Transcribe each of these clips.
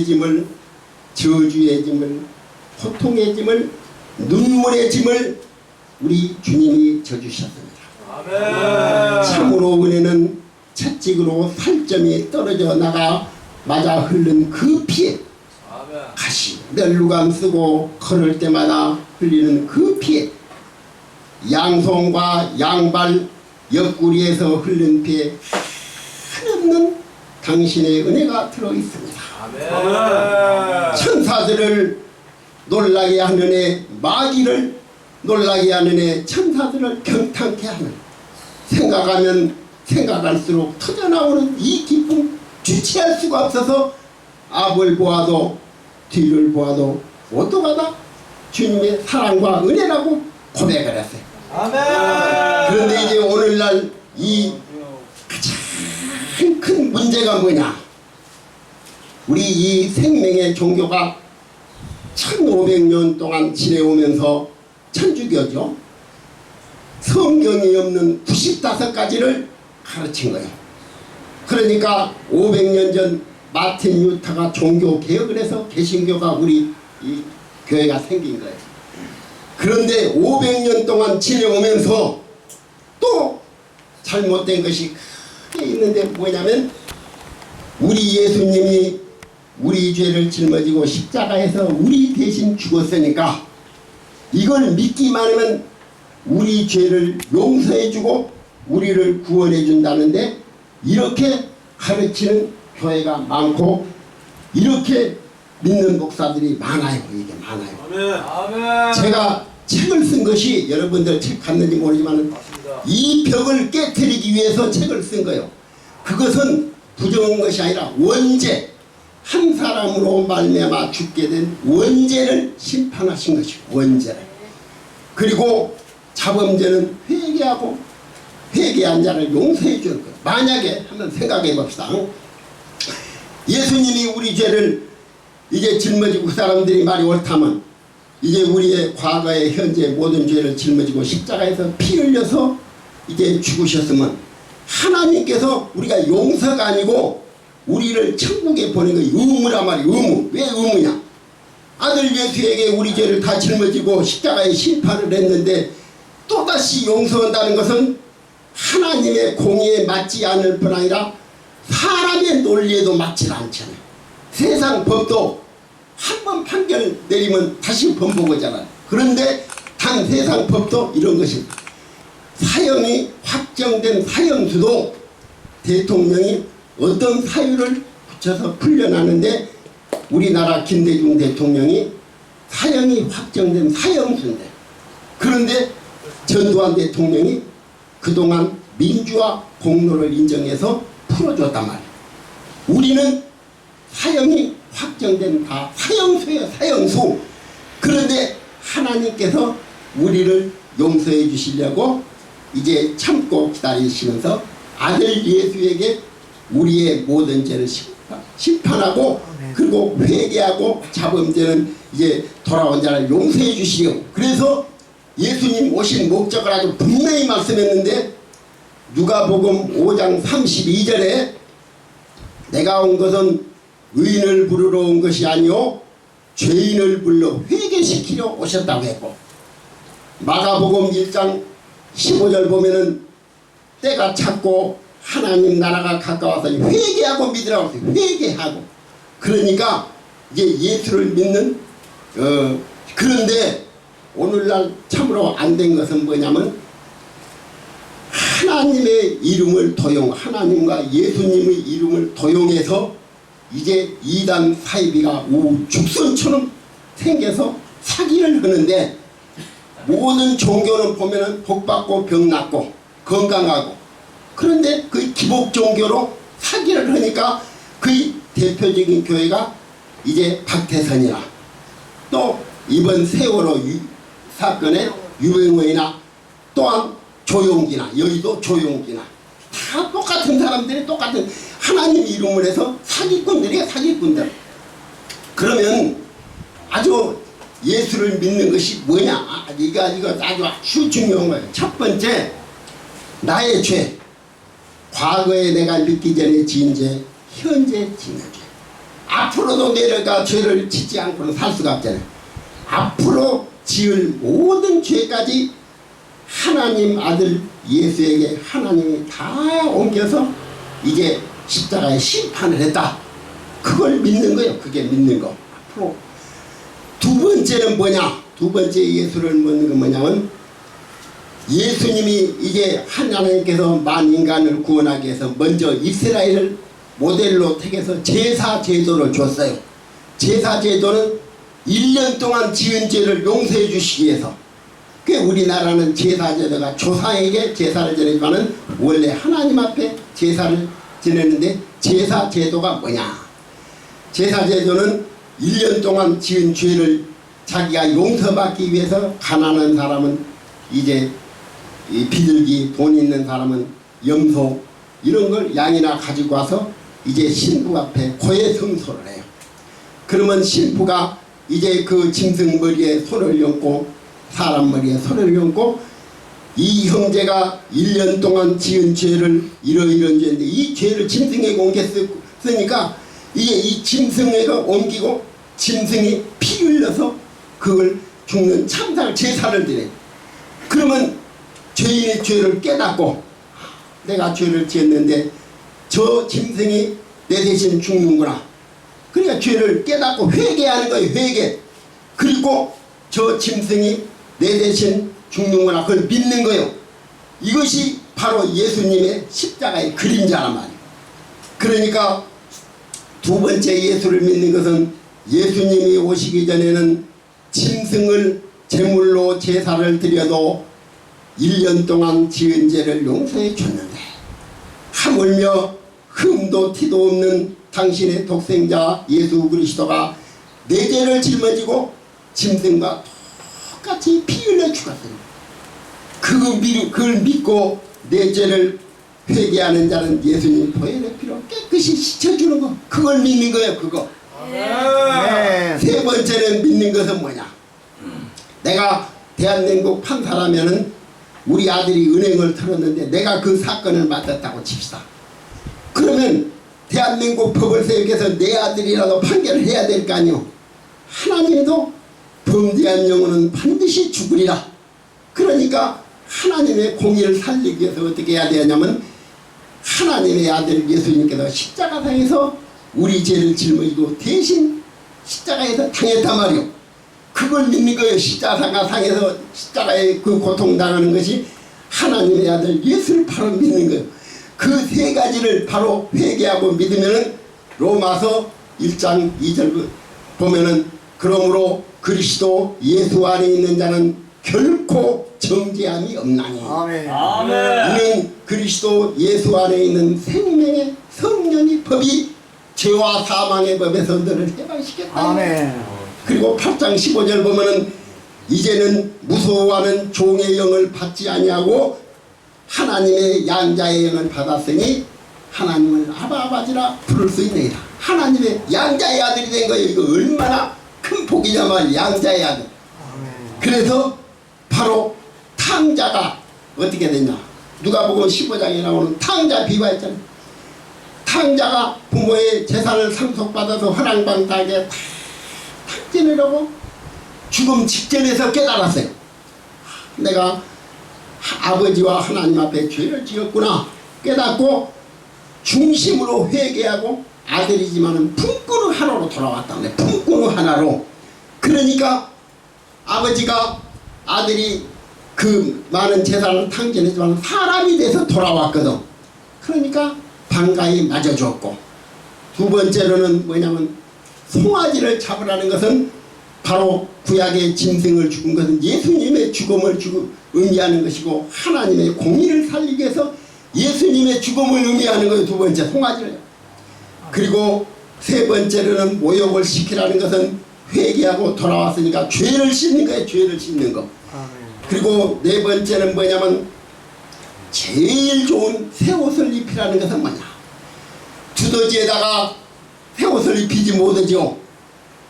짐을, 저주의 짐을, 고통의 짐을, 눈물의 짐을 우리 주님이 져주셨습니다. 아멘. 참으로 은혜는 채찍으로 살점이 떨어져 나가 맞아 흐른 그 피에, 아멘. 가시 멸루감 쓰고 걸을 때마다 흘리는 그 피에, 양손과 양발 옆구리에서 흐른 피에 한없는 당신의 은혜가 들어있습니다. 아멘. 천사들을 놀라게 하는 애, 마귀를 놀라게 하는 애, 천사들을 경탄케 하는, 생각하면 생각할수록 터져나오는 이 기쁨 주체할 수가 없어서 앞을 보아도 뒤를 보아도 오도가다 주님의 사랑과 은혜라고 고백을 했어요. 아멘. 그런데 이제 오늘날 이 가장 큰 문제가 뭐냐, 우리 이 생명의 종교가 1500년 동안 지내오면서 천주교죠. 성경이 없는 95가지를 가르친 거예요. 그러니까 500년 전 마틴 루터가 종교 개혁을 해서 개신교가 우리 이 교회가 생긴 거예요. 그런데 500년 동안 지내오면서 또 잘못된 것이 크게 있는데 뭐냐면, 우리 예수님이 우리 죄를 짊어지고 십자가에서 우리 대신 죽었으니까 이걸 믿기만 하면 우리 죄를 용서해주고 우리를 구원해 준다는데, 이렇게 가르치는 교회가 많고 이렇게 믿는 목사들이 많아요. 이게 많아요. 아멘. 제가 책을 쓴 것이, 여러분들 책 봤는지 모르지만 맞습니다. 이 벽을 깨트리기 위해서 책을 쓴 거예요. 그것은 부정한 것이 아니라 원죄, 한 사람으로 말미암아 죽게 된 원죄를 심판하신 것이고, 원죄를. 그리고 자범죄는 회개하고 회개한 자를 용서해 주는 거예요. 만약에 한번 생각해 봅시다. 예수님이 우리 죄를 이제 짊어지고 그 사람들이 말이 옳다면 이제 우리의 과거의 현재 모든 죄를 짊어지고 십자가에서 피 흘려서 이제 죽으셨으면, 하나님께서 우리가 용서가 아니고 우리를 천국에 보낸 거예요. 의무란 말이에요. 의무. 왜 의무냐? 아들 예수에게 우리 죄를 다 짊어지고 십자가에 심판을 했는데 또다시 용서한다는 것은 하나님의 공의에 맞지 않을 뿐 아니라 사람의 논리에도 맞지 않잖아요. 세상 법도 한 번 판결 내리면 다시 번복하잖아요. 그런데 단 세상 법도 이런 것입니다. 사형이 확정된 사형수도 대통령이 어떤 사유를 붙여서 풀려나는데, 우리나라 김대중 대통령이 사형이 확정된 사형수인데, 그런데 전두환 대통령이 그동안 민주화 공로를 인정해서 풀어줬단 말이에요. 우리는 사형이 확정된 다 사형수예요. 사형수. 그런데 하나님께서 우리를 용서해 주시려고 이제 참고 기다리시면서 아들 예수에게 우리의 모든 죄를 심판하고, 그리고 회개하고 자범죄는 이제 돌아온 자를 용서해 주시려고. 그래서 예수님 오신 목적을 아주 분명히 말씀했는데, 누가복음 5장 32절에 내가 온 것은 의인을 부르러 온 것이 아니요 죄인을 불러 회개시키려 오셨다고 했고, 마가복음 1장 15절 보면은 때가 찼고 하나님 나라가 가까워서 회개하고 믿으라고 했어요. 회개하고. 그러니까 이제 예수를 믿는 그런데 오늘날 참으로 안 된 것은 뭐냐면, 하나님의 이름을 하나님과 예수님의 이름을 도용해서 이제 이단 사이비가 우죽순처럼 생겨서 사기를 하는데, 모든 종교는 보면은 복받고 병 낫고 건강하고, 그런데 그 기복 종교로 사기를 하니까 그 대표적인 교회가 이제 박태선이나 또 이번 세월호 사건의 유병호이나 또한 조용기나, 여의도 조용기나, 다 똑같은 사람들이 똑같은 하나님 이름을 해서 사기꾼들이에요. 사기꾼들. 그러면 아주 예수를 믿는 것이 뭐냐? 이거 아주 중요한 거예요. 첫 번째, 나의 죄, 과거에 내가 믿기 전에 지은 죄, 현재 지은 죄. 앞으로도 내려가 죄를 짓지 않고는 살 수가 없잖아요. 앞으로 지을 모든 죄까지 하나님 아들 예수에게 하나님이 다 옮겨서 이제 십자가에 심판을 했다. 그걸 믿는 거예요. 그게 믿는 거. 앞으로 두 번째는 뭐냐? 두 번째 예수를 믿는 건 뭐냐면 예수님이 이제 하나님께서 만인간을 구원하기 위해서 먼저 이스라엘을 모델로 택해서 제사 제도를 줬어요. 제사 제도는 1년 동안 지은 죄를 용서해 주시기 위해서. 그 우리나라는 제사 제도가 조상에게 제사를 지내지만은 원래 하나님 앞에 제사를 지내는데 제사 제도가 뭐냐? 제사 제도는 1년 동안 지은 죄를 자기가 용서받기 위해서 가난한 사람은 이제 이 비둘기, 돈 있는 사람은 염소 이런 걸 양이나 가지고 와서 이제 신부 앞에 고해 성소를 해요. 그러면 신부가 이제 그 짐승 머리에 손을 얹고 사람 머리에 손을 얹고 이 형제가 1년 동안 지은 죄를 이러이런 죄인데 이 죄를 짐승에게 옮겼으니까 이게 이 짐승에게 옮기고 짐승이 피 흘려서 그걸 죽는 참살 제사를 드려요. 그러면 죄인의 죄를 깨닫고 내가 죄를 지었는데 저 짐승이 내 대신 죽는구나. 그러니까 죄를 깨닫고 회개하는 거예요. 회개. 그리고 저 짐승이 내 대신 죽는구나. 그걸 믿는 거예요. 이것이 바로 예수님의 십자가의 그림자란 말이에요. 그러니까 두 번째 예수를 믿는 것은 예수님이 오시기 전에는 짐승을 제물로 제사를 드려도 1년 동안 지은 죄를 용서해 줬는데 하물며 흠도 티도 없는 당신의 독생자 예수 그리스도가 내 죄를 짊어지고 짐승과 똑같이 피 흘려 죽었어요. 그걸 믿고 내 죄를 회개하는 자는 예수님 보혈의 피로 깨끗이 씻어주는 거. 그걸 믿는 거예요. 그거. 네. 세 번째는 믿는 것은 뭐냐? 내가 대한민국 판사라면은 우리 아들이 은행을 털었는데 내가 그 사건을 맡았다고 칩시다. 그러면 대한민국 법을 세우기위해서 내 아들이라도 판결을 해야 될 거 아니오. 하나님도 범죄한 영혼은 반드시 죽으리라. 그러니까 하나님의 공의를 살리기 위해서 어떻게 해야 되냐면 하나님의 아들 예수님께서 십자가상에서 우리 죄를 짊어지고 대신 십자가에서 당했단 말이오. 그걸 믿는 거예요. 십자가상에서 십자가에 그 고통당하는 것이 하나님의 아들 예수를 바로 믿는 거예요. 그 세 가지를 바로 회개하고 믿으면은 로마서 1장 2절 보면은 그러므로 그리스도 예수 안에 있는 자는 결코 정죄함이 없나니. 아멘. 이는 그리스도 예수 안에 있는 생명의 성령의 법이 죄와 사망의 법에서 너를 해방시켰다. 아멘. 그리고 8장 15절 보면은 이제는 무서워하는 종의 영을 받지 아니하고 하나님의 양자의 영을 받았으니 하나님을 아바아버지라 부를 수 있느니라. 하나님의 양자의 아들이 된 거예요. 이거 얼마나 큰 복이냐면 양자의 아들. 그래서 바로 탕자가 어떻게 됐냐? 누가복음 15장에 나오는 탕자 비유했잖아요. 탕자가 부모의 재산을 상속받아서 허랑방탕하게 탕진을 하고 죽음 직전에서 깨달았어요. 내가 아버지와 하나님 앞에 죄를 지었구나 깨닫고 중심으로 회개하고 아들이지만은 품꾼 하나로 돌아왔다. 품꾼 하나로. 그러니까 아버지가 아들이 그 많은 재산을 탕진했지만 사람이 돼서 돌아왔거든. 그러니까 반가이 맞아줬고, 두 번째로는 뭐냐면 송아지를 잡으라는 것은 바로 구약의 짐승을 죽은 것은 예수님의 죽음을 의미하는 것이고 하나님의 공의를 살리기 위해서 예수님의 죽음을 의미하는 거예요. 두 번째 송아지를. 그리고 세 번째로는 모욕을 시키라는 것은 회개하고 돌아왔으니까 죄를 씻는 거예요. 죄를 씻는 거. 그리고 네 번째는 뭐냐면 제일 좋은 새 옷을 입히라는 것은 뭐냐? 두더지에다가 새 옷을 입히지 못하죠.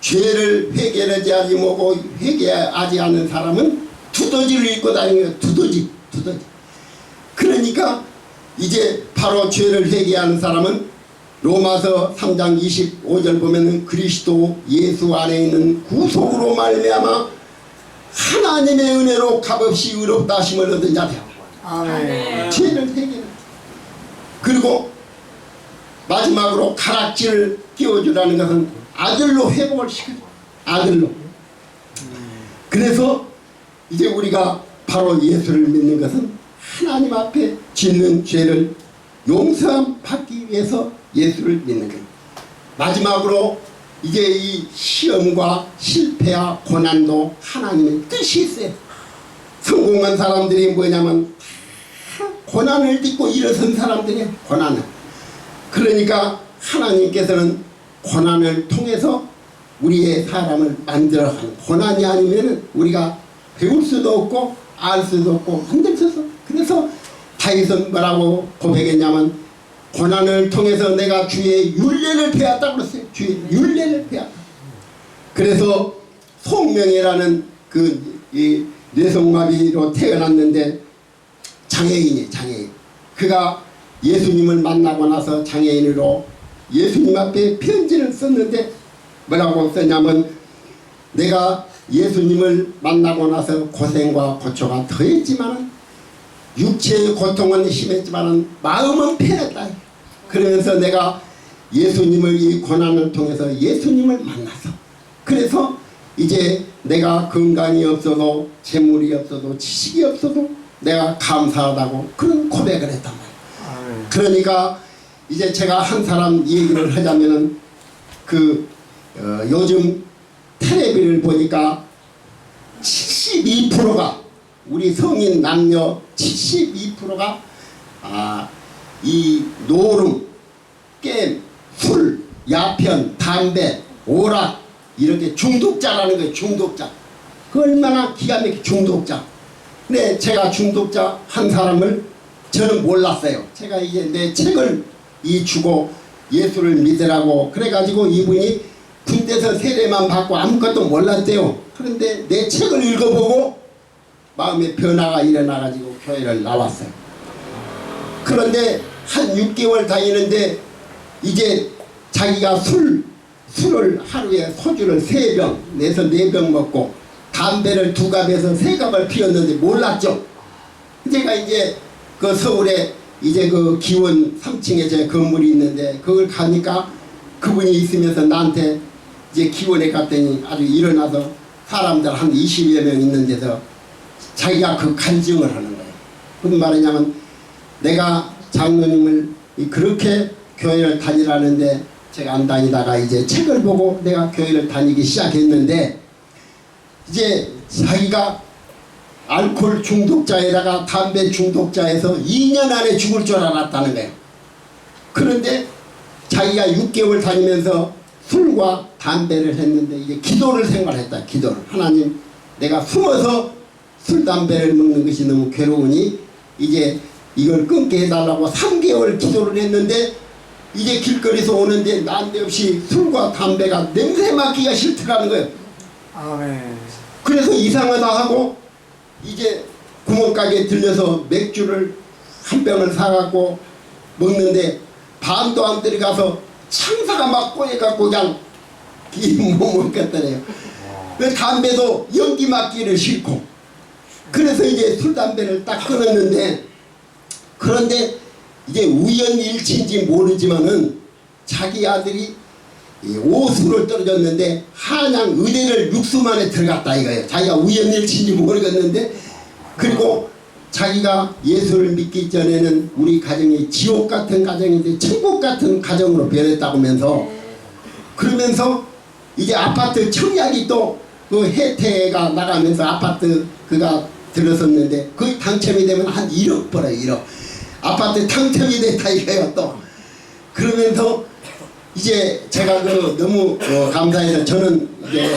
죄를 회개하지 못하고 회개하지 않은 사람은 두더지를 입고 다니는 거예요. 두더지. 그러니까 이제 바로 죄를 회개하는 사람은 로마서 3장 25절 보면은 그리스도 예수 안에 있는 구속으로 말미암아 하나님의 은혜로 값없이 의롭다 하심을 얻은 자들. 아멘. 죄를 해결해. 그리고 마지막으로 가락지를 끼워주라는 것은 아들로 회복을 시켜줘. 아들로. 그래서 이제 우리가 바로 예수를 믿는 것은 하나님 앞에 짓는 죄를 용서함 받기 위해서 예수를 믿는 거예요. 마지막으로 이제 이 시험과 실패와 고난도 하나님의 뜻이 있어요. 성공한 사람들이 뭐냐면 다 고난을 딛고 일어선 사람들이에요. 고난을. 그러니까 하나님께서는 고난을 통해서 우리의 사람을 만들어가는, 고난이 아니면 우리가 배울 수도 없고 알 수도 없고 만들 수도 없고. 그래서 다윗은 뭐라고 고백했냐면 고난을 통해서 내가 주의 율례를 배웠다고 그랬어요. 주의 율례를 배웠다. 그래서 송명이라는 이 뇌성마비로 태어났는데 장애인이에요. 장애인. 그가 예수님을 만나고 나서 장애인으로 예수님 앞에 편지를 썼는데 뭐라고 썼냐면 내가 예수님을 만나고 나서 고생과 고초가 더했지만 육체의 고통은 심했지만 마음은 편했다. 그러면서 내가 예수님을 이 고난을 통해서 예수님을 만나서 그래서 이제 내가 건강이 없어도 재물이 없어도 지식이 없어도 내가 감사하다고 그런 고백을 했단 말이에요. 그러니까 이제 제가 한 사람 얘기를 하자면은 요즘 텔레비를 보니까 72%가 우리 성인 남녀 72%가 이 노름, 게임, 술, 야편, 담배, 오락 이렇게 중독자라는 거예요. 중독자. 그 얼마나 기가 막힌 중독자. 근데 제가 중독자 한 사람을 저는 몰랐어요. 제가 이제 내 책을 주고 예수를 믿으라고 그래가지고 이분이 군대에서 세례만 받고 아무것도 몰랐대요. 그런데 내 책을 읽어보고 마음의 변화가 일어나가지고 교회를 나왔어요. 그런데 한 6개월 다니는데 이제 자기가 술을 하루에 소주를 3병 내서 4병 먹고 담배를 2갑에서 3갑을 피웠는데 몰랐죠. 제가 이제 그 서울에 이제 그 기원 3층에 제 건물이 있는데 그걸 가니까 그분이 있으면서 나한테 이제 기원에 갔더니 아주 일어나서 사람들 한 20여 명 있는 데서 자기가 그 간증을 하는 거예요. 무슨 말이냐면 내가 장로님을 그렇게 교회를 다니라는데 제가 안 다니다가 이제 책을 보고 내가 교회를 다니기 시작했는데 이제 자기가 알코올 중독자에다가 담배 중독자에서 2년 안에 죽을 줄 알았다는 거예요. 그런데 자기가 6개월 다니면서 술과 담배를 했는데 이제 기도를 생활했다. 기도를. 하나님 내가 숨어서 술 담배를 먹는 것이 너무 괴로우니 이제 이걸 끊게 해달라고 3개월 기도를 했는데 이제 길거리에서 오는데 난데없이 술과 담배가 냄새 맡기가 싫더라는 거예요. 아멘. 그래서 이상하다 하고 이제 구멍가게에 들려서 맥주를 한 병을 사갖고 먹는데 밤도 안 들어가서 창사가 막 꼬여갖고 그냥 못 먹겠더래요. 그 담배도 연기 맡기를 싫고 그래서 이제 술 담배를 딱 끊었는데 그런데 이제 우연일치인지 모르지만은 자기 아들이 오수를 떨어졌는데 한양 의대를 6수 만에 들어갔다 이거예요. 자기가 우연일치인지 모르겠는데 그리고 자기가 예수를 믿기 전에는 우리 가정이 지옥 같은 가정인데 천국 같은 가정으로 변했다고 하면서 그러면서 이제 아파트 청약이 또 그 혜태가 나가면서 아파트 그가 들어섰는데 거의 당첨이 되면 한 1억 벌어요. 1억. 아파트 당첨이 됐다 이거예요. 또 그러면서 이제 제가 너무 감사해서 저는 이제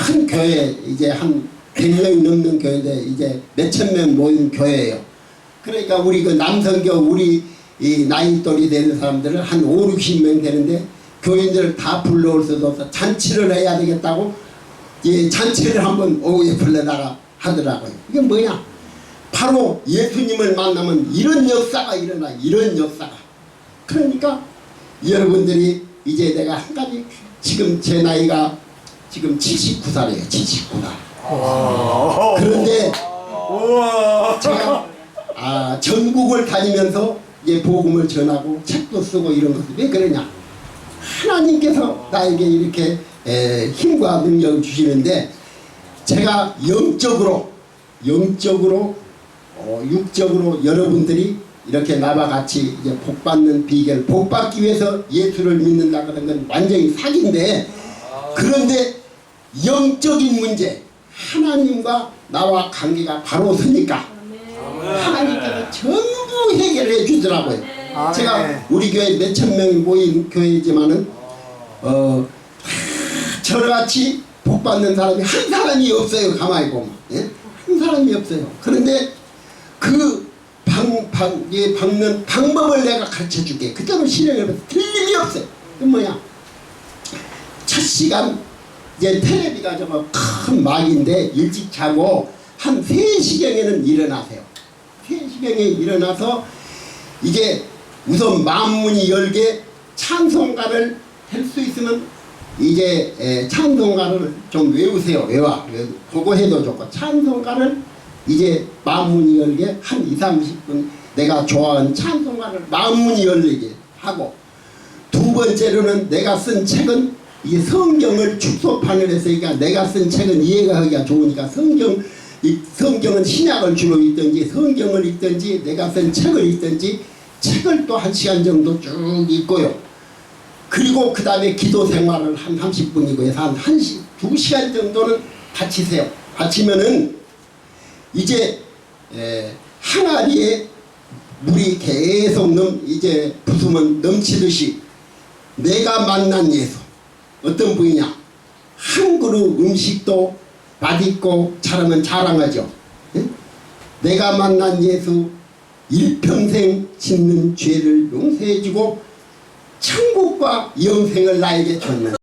한 교회 이제 한 100명이 넘는 교회인데 이제 몇천 명 모인 교회예요. 그러니까 우리 그 남성교 우리 이 나이 또리 되는 사람들은 한 5, 60명 되는데 교인들을 다 불러올 수도 없어 잔치를 해야 되겠다고 이 잔치를 한번 오후에 불러다가 하더라고요. 이게 뭐냐? 바로 예수님을 만나면 이런 역사가 일어나. 이런 역사가. 그러니까 여러분들이 이제 내가 한 가지 지금 제 나이가 지금 79살이에요. 79살. 그런데 우와. 제가 전국을 다니면서 이제 복음을 전하고 책도 쓰고 이런 것을 왜 그러냐? 하나님께서 나에게 이렇게 힘과 능력을 주시는데 제가 영적으로 육적으로 여러분들이 이렇게 나와 같이 이제 복 받는 비결, 복 받기 위해서 예수를 믿는다 그런 건 완전히 사기인데, 그런데 영적인 문제, 하나님과 나와 관계가 바로 서니까 하나님께서 전부 해결해 주더라고요. 아멘. 제가 우리 교회 몇천 명이 모인 교회지만은 저같이 복 받는 사람이 한 사람이 없어요. 가만히 보면, 예? 한 사람이 없어요. 그런데 그 박는 방법을 내가 가르쳐 줄게. 그때는 실행을 해서 틀림이 없어요. 그 뭐냐? 첫 시간 이제 텔레비가 저거 큰 막인데 일찍 자고 한 3시경에는 일어나세요. 3시경에 일어나서 이제 우선 만문이 열게 찬송가를 할 수 있으면 이제 찬송가를 좀 외우세요. 그거 해도 좋고, 찬송가를 이제 만문이 열게 한 20-30분 내가 좋아하는 찬송가를 만문이 열리게 하고, 두 번째로는 내가 쓴 책은 이 성경을 축소판을 했으니까 내가 쓴 책은 이해가 하기가 좋으니까 성경은 신약을 주로 읽든지 성경을 읽든지 내가 쓴 책을 읽든지 책을 또 1시간 정도 쭉 읽고요. 그리고 그 다음에 기도 생활을 한 30분이고 해서 한 2시간 정도는 바치세요. 바치면은 이제 항아리에 물이 계속 이제 부수면 넘치듯이 내가 만난 예수 어떤 분이냐, 한 그릇 음식도 맛있고 잘하면 자랑하죠. 예? 내가 만난 예수 일평생 짓는 죄를 용서해주고 천국과 영생을 나에게 줬는